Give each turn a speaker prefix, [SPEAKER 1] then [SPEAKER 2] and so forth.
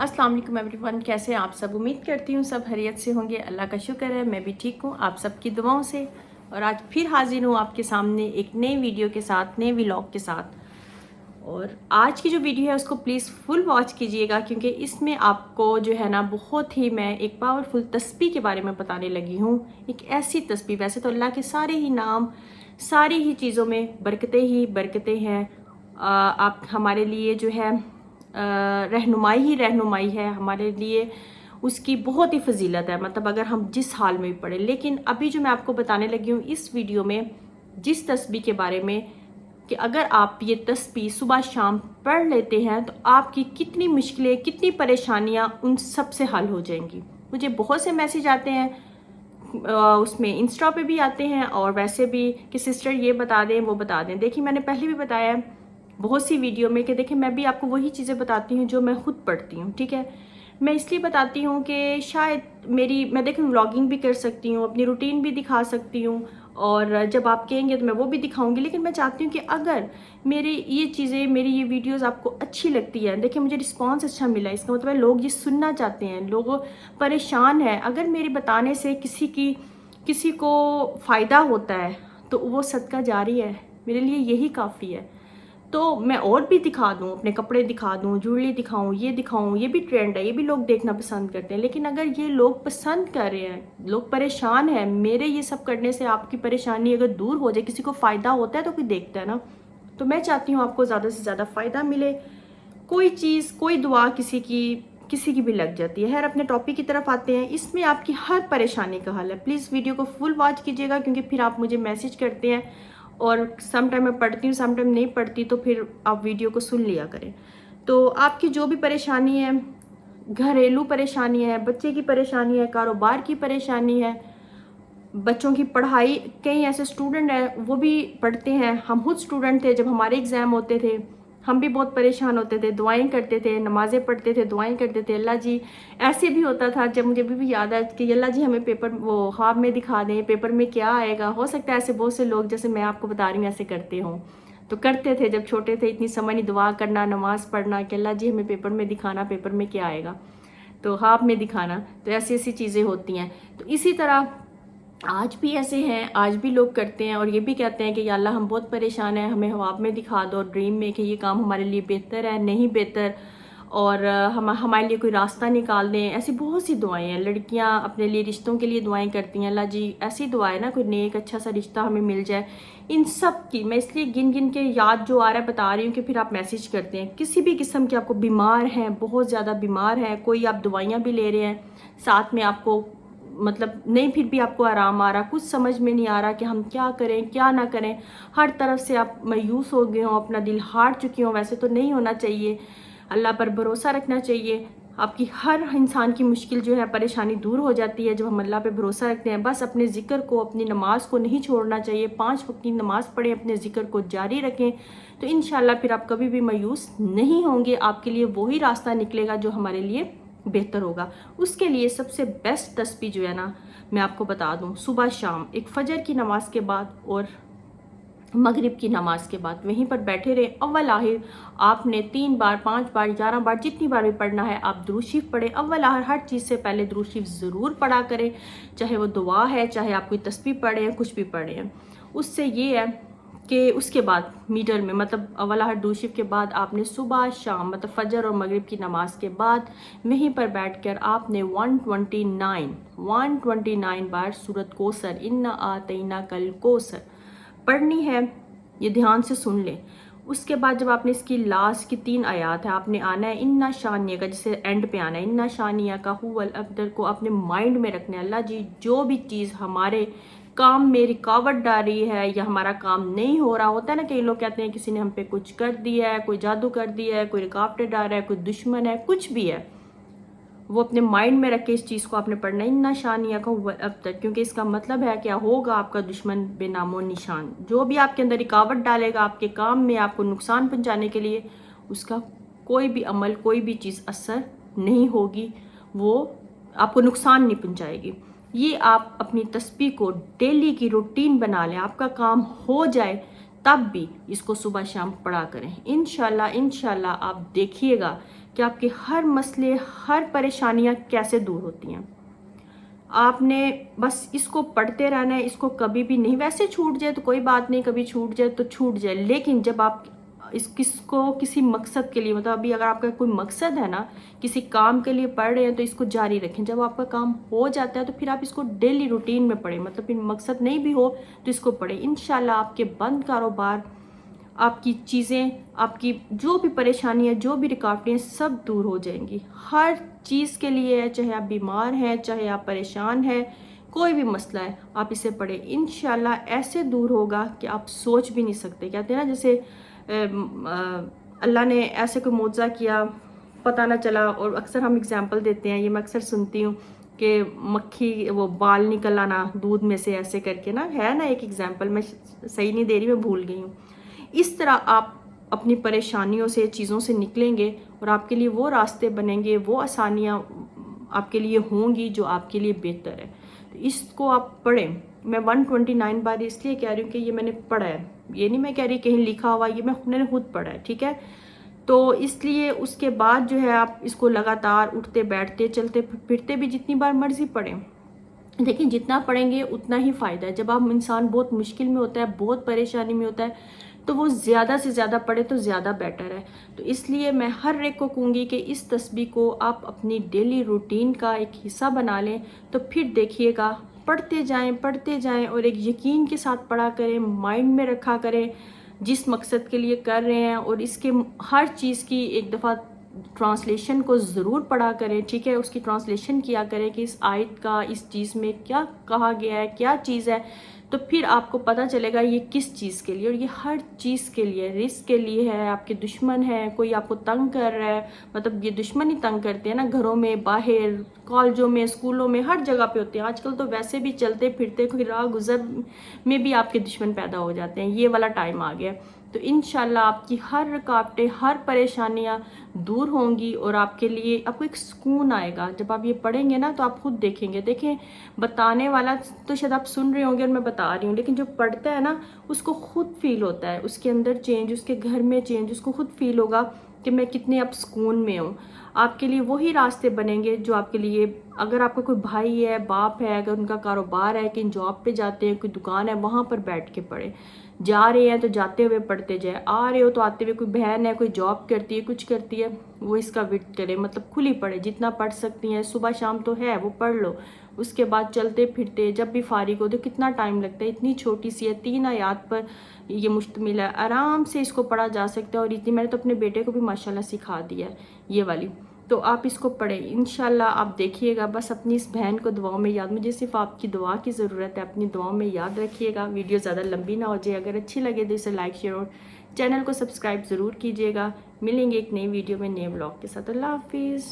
[SPEAKER 1] अस्सलाम वालेकुम एवरीवन, कैसे हैं आप सब। उम्मीद करती हूँ सब खैरियत से होंगे। अल्लाह का शुक्र है, मैं भी ठीक हूँ आप सबकी दुआओं से। और आज फिर हाजिर हूँ आपके सामने एक नई वीडियो के साथ, नए व्लॉग के साथ। और आज की जो वीडियो है उसको प्लीज़ फुल वॉच कीजिएगा, क्योंकि इसमें आपको जो है ना बहुत ही मैं एक पावरफुल तस्बीह के बारे में बताने लगी हूँ। एक ऐसी तस्बीह, वैसे तो अल्लाह के सारे ही नाम, सारी ही चीज़ों में बरकतें ही बरकतें हैं। आप हमारे लिए जो है रहनुमाई ही रहनुमाई है हमारे लिए, उसकी बहुत ही फजीलत है। मतलब अगर हम जिस हाल में भी पढ़ें। लेकिन अभी जो मैं आपको बताने लगी हूँ इस वीडियो में, जिस तस्बीह के बारे में, कि अगर आप ये तस्बीह सुबह शाम पढ़ लेते हैं तो आपकी कितनी मुश्किलें, कितनी परेशानियाँ उन सब से हल हो जाएंगी। मुझे बहुत से मैसेज आते हैं, उसमें इंस्टा पे भी आते हैं और वैसे भी, कि सिस्टर ये बता दें वो बता दें। देखिए मैंने पहले भी बताया है बहुत सी वीडियो में कि देखिए मैं भी आपको वही चीज़ें बताती हूँ जो मैं खुद पढ़ती हूँ, ठीक है। मैं इसलिए बताती हूँ कि शायद मैं देखिए व्लॉगिंग भी कर सकती हूँ, अपनी रूटीन भी दिखा सकती हूँ, और जब आप कहेंगे तो मैं वो भी दिखाऊंगी। लेकिन मैं चाहती हूँ कि अगर मेरी ये चीज़ें, मेरी ये वीडियोस आपको अच्छी लगती है, देखिए मुझे रिस्पांस अच्छा मिला, इसका मतलब है लोग ये सुनना चाहते हैं, लोग परेशान है। अगर मेरे बताने से किसी को फ़ायदा होता है तो वो सदका जारी है, मेरे लिए यही काफ़ी है। तो मैं और भी दिखा दूँ, अपने कपड़े दिखा दूँ, ज्वेलरी दिखाऊँ, ये भी ट्रेंड है, ये भी लोग देखना पसंद करते हैं। लेकिन अगर ये लोग पसंद कर रहे हैं, लोग परेशान हैं मेरे ये सब करने से, आपकी परेशानी अगर दूर हो जाए, किसी को फ़ायदा होता है तो कोई देखता है ना। तो मैं चाहती हूँ आपको ज़्यादा से ज़्यादा फ़ायदा मिले। कोई चीज़, कोई दुआ किसी की भी लग जाती है। खैर अपने टॉपिक की तरफ आते हैं। इसमें आपकी हर परेशानी का हल है। प्लीज़ वीडियो को फुल वॉच कीजिएगा, क्योंकि फिर आप मुझे मैसेज करते हैं और सम टाइम मैं पढ़ती हूँ, सम टाइम नहीं पढ़ती, तो फिर आप वीडियो को सुन लिया करें। तो आपकी जो भी परेशानी है, घरेलू परेशानी है, बच्चे की परेशानी है, कारोबार की परेशानी है, बच्चों की पढ़ाई, कई ऐसे स्टूडेंट हैं वो भी पढ़ते हैं, हम खुद स्टूडेंट थे, जब हमारे एग्ज़ाम होते थे हम भी बहुत परेशान होते थे, दुआएं करते थे, नमाज़ें पढ़ते थे, दुआएं करते थे। अल्लाह जी, ऐसे भी होता था जब मुझे भी याद है कि अल्लाह जी हमें पेपर वो ख्वाब में दिखा दें, पेपर में क्या आएगा। हो सकता है ऐसे बहुत से लोग जैसे मैं आपको बता रही हूँ ऐसे करते हों, तो करते थे जब छोटे थे, इतनी समझ नहीं, दुआ करना, नमाज़ पढ़ना कि अल्लाह जी हमें पेपर में दिखाना, पेपर में क्या आएगा, तो ख्वाब में दिखाना। तो ऐसी ऐसी चीज़ें होती हैं। तो इसी तरह आज भी ऐसे हैं, आज भी लोग करते हैं और ये भी कहते हैं कि या अल्लाह हम बहुत परेशान हैं, हमें ख्वाब में दिखा दो, ड्रीम में, कि ये काम हमारे लिए बेहतर है, नहीं बेहतर, और हम हमारे लिए कोई रास्ता निकाल दें। ऐसी बहुत सी दुआएं हैं। लड़कियां अपने लिए रिश्तों के लिए दुआएं करती हैं, अल्लाह जी ऐसी दुआ है ना, कोई नेक अच्छा सा रिश्ता हमें मिल जाए। इन सब की मैं इसलिए गिन गिन के याद जो आ रहा है बता रही हूँ, कि फिर आप मैसेज करते हैं। किसी भी किस्म के आपको बीमार हैं, बहुत ज़्यादा बीमार हैं, कोई आप दवाइयाँ भी ले रहे हैं, साथ में आपको मतलब नहीं, फिर भी आपको आराम आ रहा, कुछ समझ में नहीं आ रहा कि हम क्या करें क्या ना करें, हर तरफ से आप मायूस हो गए हो, अपना दिल हार चुकी हो। वैसे तो नहीं होना चाहिए, अल्लाह पर भरोसा रखना चाहिए। आपकी हर इंसान की मुश्किल जो है, परेशानी दूर हो जाती है जब हम अल्लाह पे भरोसा रखते हैं। बस अपने ज़िक्र को, अपनी नमाज को नहीं छोड़ना चाहिए। 5 वक्त की नमाज पढ़ें, अपने ज़िक्र को जारी रखें, तो इंशाल्लाह फिर आप कभी भी मायूस नहीं होंगे। आपके लिए वही रास्ता निकलेगा जो हमारे लिए बेहतर होगा। उसके लिए सबसे बेस्ट तस्बीह जो है ना, मैं आपको बता दूं, सुबह शाम एक फजर की नमाज के बाद और मगरिब की नमाज के बाद वहीं पर बैठे रहे। अव्वल आखिर आपने 3 बार, 5 बार, 11 बार, जितनी बार भी पढ़ना है आप दुरूद शरीफ पढ़े। अव्वल आखिर हर चीज़ से पहले दुरूद शरीफ ज़रूर पढ़ा करें, चाहे वो दुआ है, चाहे आप कोई तस्बीह पढ़े हैं, कुछ भी पढ़े हैं। उससे ये है कि उसके बाद मीडल में, मतलब अव्वल आखिर दुरूद शरीफ के बाद आपने सुबह शाम, मतलब फजर और मगरिब की नमाज के बाद वहीं पर बैठकर आपने 129 बार सूरत कौसर, इन्ना आतैना कल कौसर पढ़नी है। ये ध्यान से सुन लें। उसके बाद जब आपने इसकी लास्ट की 3 आयात है, आपने आना है इन्ना शानिया का, जिसे एंड पे आना है, इन्ना शानिया का हुवल अब्दर को अपने माइंड में रखना है। अल्लाह जी जो भी चीज़ हमारे काम में रुकावट डाल रही है या हमारा काम नहीं हो रहा, होता है ना, कई लोग कहते हैं किसी ने हम पे कुछ कर दिया है, कोई जादू कर दिया है, कोई रुकावटें डाल रहा है, कोई दुश्मन है, कुछ भी है, वो अपने माइंड में रख के इस चीज़ को आपने पढ़ना है, इन्ना शानिया का हुआ अब तक, क्योंकि इसका मतलब है क्या होगा, आपका दुश्मन बेनामो निशान, जो भी आपके अंदर रुकावट डालेगा आपके काम में, आपको नुकसान पहुंचाने के लिए, उसका कोई भी अमल, कोई भी चीज़ असर नहीं होगी, वो आपको नुकसान नहीं पहुंचाएगी। ये आप अपनी तस्बीह को डेली की रूटीन बना लें, आपका काम हो जाए तब भी इसको सुबह शाम पढ़ा करें। इंशाल्लाह आप देखिएगा کہ آپ کے ہر مسئلے، ہر پریشانیاں کیسے دور ہوتی ہیں۔ آپ نے بس اس کو پڑھتے رہنا ہے، اس کو کبھی بھی نہیں، ویسے چھوٹ جائے تو کوئی بات نہیں، کبھی چھوٹ جائے تو چھوٹ جائے، لیکن جب آپ کس کو کسی مقصد کے لیے، مطلب ابھی اگر آپ کا کوئی مقصد ہے نا، کسی کام کے لیے پڑھ رہے ہیں تو اس کو جاری رکھیں۔ جب آپ کا کام ہو جاتا ہے تو پھر آپ اس کو ڈیلی روٹین میں پڑھیں، مطلب پھر مقصد نہیں بھی ہو تو اس کو پڑھیں۔ انشاءاللہ آپ کے بند کاروبار، آپ کی چیزیں، آپ کی جو بھی پریشانیاں، جو بھی رکاوٹیں سب دور ہو جائیں گی۔ ہر چیز کے لیے، چاہے آپ بیمار ہیں، چاہے آپ پریشان ہیں، کوئی بھی مسئلہ ہے، آپ اسے پڑھیں، انشاءاللہ ایسے دور ہوگا کہ آپ سوچ بھی نہیں سکتے۔ کہتے ہیں نا جیسے اللہ نے ایسے کوئی معجزہ کیا، پتہ نہ چلا، اور اکثر ہم اگزامپل دیتے ہیں، یہ میں اکثر سنتی ہوں کہ مکھی وہ بال نکل آنا دودھ میں سے، ایسے کر کے نا، ہے نا ایک اگزامپل، میں صحیح نہیں دے رہی، میں بھول گئی ہوں۔ اس طرح آپ اپنی پریشانیوں سے، چیزوں سے نکلیں گے اور آپ کے لیے وہ راستے بنیں گے، وہ آسانیاں آپ کے لیے ہوں گی جو آپ کے لیے بہتر ہے۔ تو اس کو آپ پڑھیں۔ میں 129 بار اس لیے کہہ رہی ہوں کہ یہ میں نے پڑھا ہے، یہ نہیں میں کہہ رہی کہیں لکھا ہوا، یہ میں نے خود پڑھا ہے، ٹھیک ہے؟ تو اس لیے اس کے بعد جو ہے آپ اس کو لگاتار اٹھتے بیٹھتے چلتے پھرتے بھی جتنی بار مرضی پڑھیں، لیکن جتنا پڑھیں گے اتنا ہی فائدہ ہے۔ جب آپ انسان بہت مشکل میں ہوتا ہے، بہت پریشانی میں ہوتا ہے، تو وہ زیادہ سے زیادہ پڑھے تو زیادہ بیٹر ہے۔ تو اس لیے میں ہر ایک کو کہوں گی کہ اس تسبیح کو آپ اپنی ڈیلی روٹین کا ایک حصہ بنا لیں، تو پھر دیکھیے گا پڑھتے جائیں اور ایک یقین کے ساتھ پڑھا کریں، مائنڈ میں رکھا کریں جس مقصد کے لیے کر رہے ہیں، اور اس کے ہر چیز کی ایک دفعہ ٹرانسلیشن کو ضرور پڑھا کریں، ٹھیک ہے؟ اس کی ٹرانسلیشن کیا کریں کہ اس آیت کا اس چیز میں کیا کہا گیا ہے، کیا چیز ہے، تو پھر آپ کو پتہ چلے گا یہ کس چیز کے لیے، اور یہ ہر چیز کے لیے، رزق کے لیے ہے، آپ کے دشمن ہیں، کوئی آپ کو تنگ کر رہا ہے، مطلب یہ دشمن ہی تنگ کرتے ہیں نا، گھروں میں، باہر، کالجوں میں، اسکولوں میں، ہر جگہ پہ ہوتے ہیں آج کل، تو ویسے بھی چلتے پھرتے کوئی راہ گزر میں بھی آپ کے دشمن پیدا ہو جاتے ہیں، یہ والا ٹائم آ گیا۔ تو انشاءاللہ آپ کی ہر رکاوٹیں، ہر پریشانیاں دور ہوں گی، اور آپ کے لیے آپ کو ایک سکون آئے گا۔ جب آپ یہ پڑھیں گے نا تو آپ خود دیکھیں گے، دیکھیں بتانے والا تو شاید آپ سن رہے ہوں گے اور میں بتا رہی ہوں، لیکن جو پڑھتا ہے نا اس کو خود فیل ہوتا ہے، اس کے اندر چینج، اس کے گھر میں چینج، اس کو خود فیل ہوگا کہ میں کتنے اب سکون میں ہوں۔ آپ کے لیے وہی راستے بنیں گے جو آپ کے لیے، اگر آپ کا کوئی بھائی ہے، باپ ہے، اگر ان کا کاروبار ہے، کہ جاب پہ جاتے ہیں، کوئی دکان ہے، وہاں پر بیٹھ کے پڑھیں، جا رہے ہیں تو جاتے ہوئے پڑھتے جائیں، آ رہے ہو تو آتے ہوئے، کوئی بہن ہے، کوئی جاب کرتی ہے، کچھ کرتی ہے، وہ اس کا ورد کرے، مطلب کھلی پڑھے، جتنا پڑھ سکتی ہیں، صبح شام تو ہے وہ پڑھ لو، اس کے بعد چلتے پھرتے جب بھی فارغ ہو، تو کتنا ٹائم لگتا ہے، اتنی چھوٹی سی ہے، 3 آیات پر یہ مشتمل ہے، آرام سے اس کو پڑھا جا سکتا ہے، اور اتنی میں نے تو اپنے بیٹے کو بھی ماشاءاللہ سکھا دیا ہے یہ والی۔ تو آپ اس کو پڑھیں انشاءاللہ، آپ دیکھیے گا، بس اپنی اس بہن کو دعاؤں میں یاد، مجھے صرف آپ کی دعا کی ضرورت ہے، اپنی دعاؤں میں یاد رکھیے گا۔ ویڈیو زیادہ لمبی نہ ہو جائے، اگر اچھی لگے تو اسے لائک، شیئر اور چینل کو سبسکرائب ضرور کیجیے گا۔ ملیں گے ایک نئی ویڈیو میں، نئے بلاگ کے ساتھ۔ اللہ حافظ۔